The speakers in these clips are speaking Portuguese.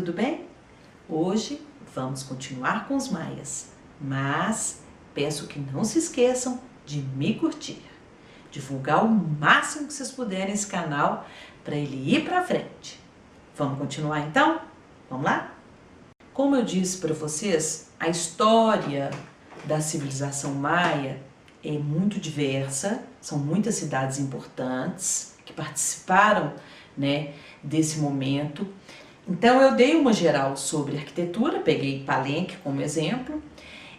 tudo bem? Hoje vamos continuar com os maias, mas peço que não se esqueçam de me curtir, divulgar o máximo que vocês puderem esse canal para ele ir para frente. Vamos continuar então? Vamos lá? Como eu disse para vocês, a história da civilização maia é muito diversa, são muitas cidades importantes que participaram, desse momento. Então eu dei uma geral sobre arquitetura, peguei Palenque como exemplo,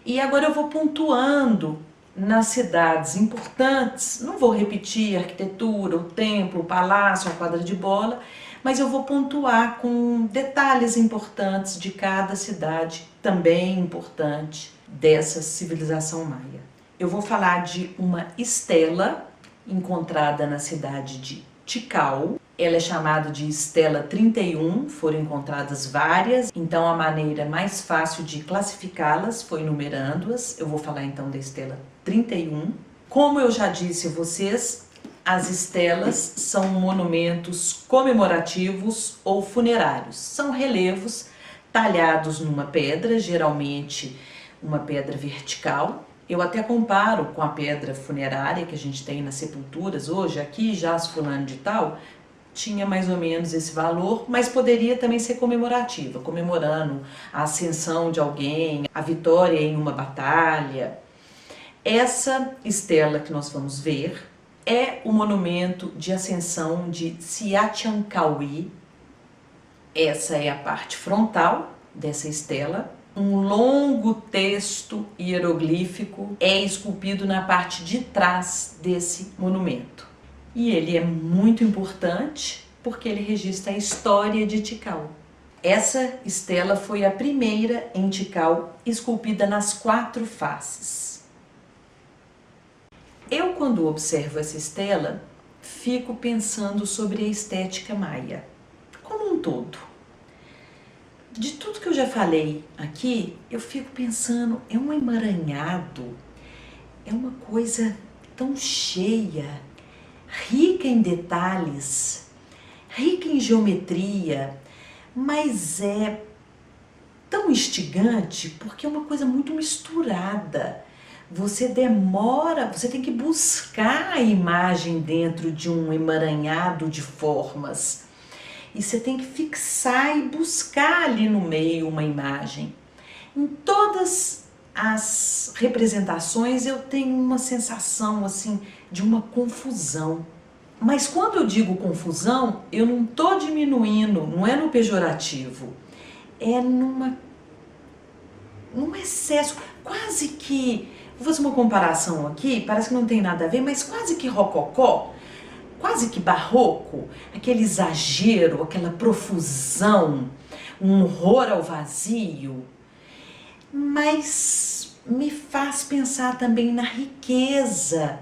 e agora eu vou pontuando nas cidades importantes. Não vou repetir a arquitetura, o templo, o palácio, a quadra de bola, mas eu vou pontuar com detalhes importantes de cada cidade, também importante, dessa civilização maia. Eu vou falar de uma estela encontrada na cidade de Tikal. Ela é chamada de Estela 31, foram encontradas várias, então a maneira mais fácil de classificá-las foi numerando-as. Eu vou falar então da Estela 31. Como eu já disse a vocês, as estelas são monumentos comemorativos ou funerários. São relevos talhados numa pedra, geralmente uma pedra vertical. Eu até comparo com a pedra funerária que a gente tem nas sepulturas hoje. Aqui já as fulano de tal tinha mais ou menos esse valor, mas poderia também ser comemorativa, comemorando a ascensão de alguém, a vitória em uma batalha. Essa estela que nós vamos ver é o monumento de ascensão de Ciachancaui. Essa é a parte frontal dessa estela. Um longo texto hieroglífico é esculpido na parte de trás desse monumento. E ele é muito importante porque ele registra a história de Tikal. Essa estela foi a primeira em Tikal esculpida nas 4 faces. Eu, quando observo essa estela, fico pensando sobre a estética maia, como um todo. De tudo que eu já falei aqui, eu fico pensando, é um emaranhado, é uma coisa tão cheia, rica em detalhes, rica em geometria, mas é tão instigante porque é uma coisa muito misturada. Você tem que buscar a imagem dentro de um emaranhado de formas. E você tem que fixar e buscar ali no meio uma imagem. Em todas as representações eu tenho uma sensação assim de uma confusão. Mas quando eu digo confusão, eu não estou diminuindo, não é no pejorativo, é num excesso, quase que, vou fazer uma comparação aqui, parece que não tem nada a ver, mas quase que rococó, quase que barroco, aquele exagero, aquela profusão, um horror ao vazio, mas me faz pensar também na riqueza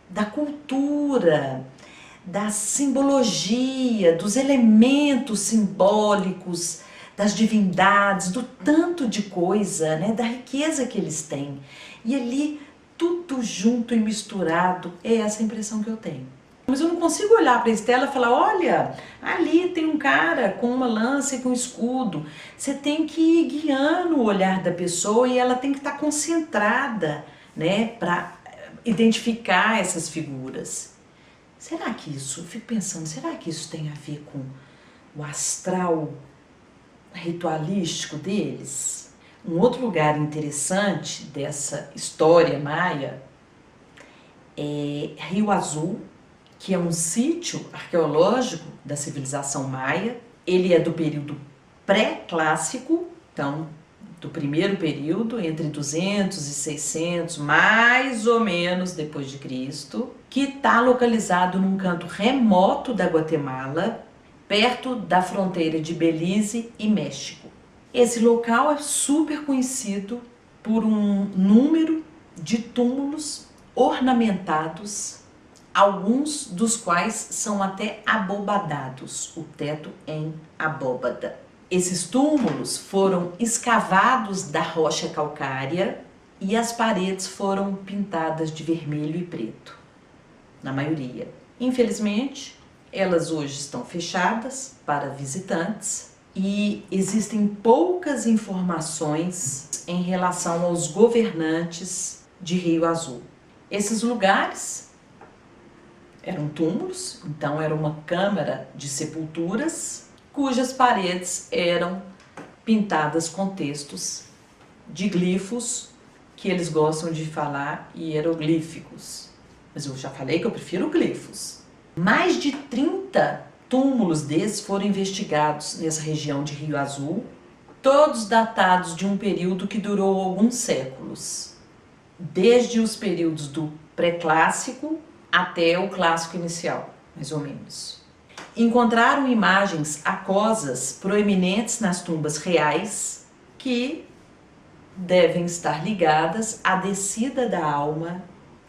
da cultura, da simbologia, dos elementos simbólicos, das divindades, do tanto de coisa, da riqueza que eles têm. E ali, tudo junto e misturado, é essa a impressão que eu tenho. Mas eu não consigo olhar para a estela e falar, olha, ali tem um cara com uma lança e com um escudo. Você tem que ir guiando o olhar da pessoa e ela tem que estar concentrada, para identificar essas figuras. Será que isso, eu fico pensando, será que isso tem a ver com o astral ritualístico deles? Um outro lugar interessante dessa história maia é Rio Azul, que é um sítio arqueológico da civilização maia. Ele é do período pré-clássico, então do primeiro período, entre 200 e 600, mais ou menos depois de Cristo, que está localizado num canto remoto da Guatemala, perto da fronteira de Belize e México. Esse local é super conhecido por um número de túmulos ornamentados, alguns dos quais são até abobadados, o teto em abóbada. Esses túmulos foram escavados da rocha calcária e as paredes foram pintadas de vermelho e preto, na maioria. Infelizmente, elas hoje estão fechadas para visitantes e existem poucas informações em relação aos governantes de Rio Azul. Esses lugares eram túmulos, então era uma câmara de sepulturas, cujas paredes eram pintadas com textos de glifos, que eles gostam de falar hieroglíficos. Mas eu já falei que eu prefiro glifos. Mais de 30 túmulos desses foram investigados nessa região de Rio Azul, todos datados de um período que durou alguns séculos, desde os períodos do pré-clássico até o clássico inicial, mais ou menos. Encontraram imagens aquosas proeminentes nas tumbas reais que devem estar ligadas à descida da alma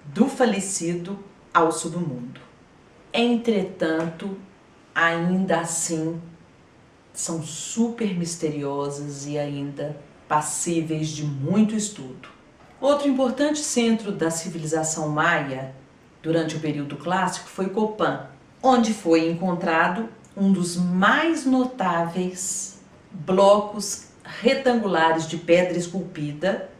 do falecido ao submundo. Entretanto, ainda assim, são super misteriosas e ainda passíveis de muito estudo. Outro importante centro da civilização maia durante o período clássico foi Copán, onde foi encontrado um dos mais notáveis blocos retangulares de pedra esculpida,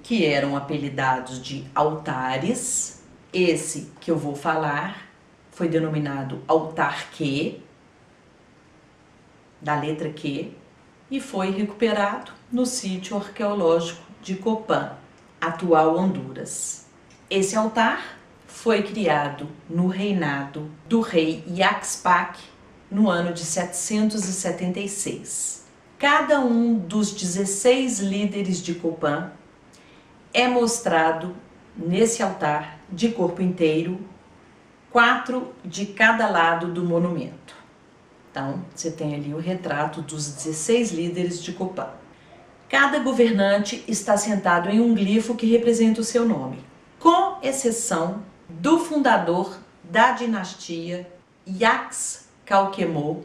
que eram apelidados de altares. Esse que eu vou falar foi denominado altar Q, da letra Q, e foi recuperado no sítio arqueológico de Copán, atual Honduras. Esse altar foi criado no reinado do rei Yaxpac no ano de 776. Cada um dos 16 líderes de Copán é mostrado nesse altar de corpo inteiro, 4 de cada lado do monumento. Então, você tem ali o retrato dos 16 líderes de Copán. Cada governante está sentado em um glifo que representa o seu nome, com exceção do fundador da dinastia Yaxcalquemó,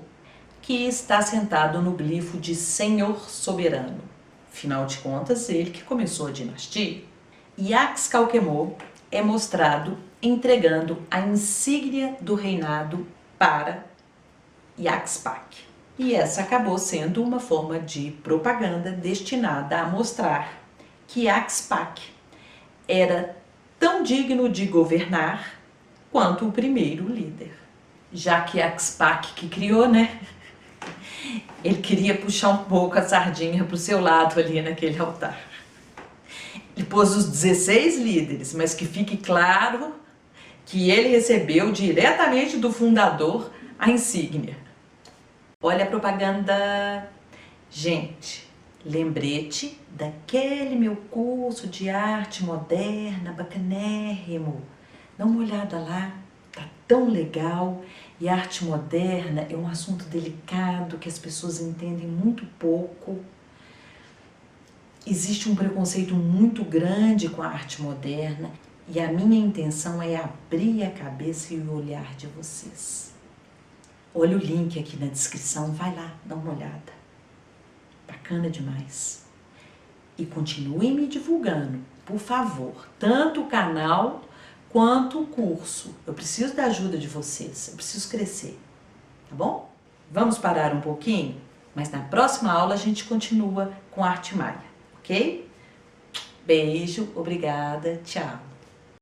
que está sentado no glifo de Senhor Soberano. Afinal de contas, ele que começou a dinastia. Yaxcalquemó é mostrado entregando a insígnia do reinado para Yaxpac. E essa acabou sendo uma forma de propaganda destinada a mostrar que Yaxpac era tão digno de governar quanto o primeiro líder. Já que Yaxpac que criou, né? Ele queria puxar um pouco a sardinha para o seu lado ali naquele altar. Ele pôs os 16 líderes, mas que fique claro que ele recebeu diretamente do fundador a insígnia. Olha a propaganda. Gente, lembrete daquele meu curso de arte moderna, bacanérrimo. Dá uma olhada lá, tá tão legal. E a arte moderna é um assunto delicado que as pessoas entendem muito pouco. Existe um preconceito muito grande com a arte moderna e a minha intenção é abrir a cabeça e o olhar de vocês. Olha o link aqui na descrição, vai lá, dá uma olhada. Bacana demais. E continue me divulgando, por favor, tanto o canal quanto o curso. Eu preciso da ajuda de vocês, eu preciso crescer, tá bom? Vamos parar um pouquinho, mas na próxima aula a gente continua com arte maia, ok? Beijo, obrigada, tchau!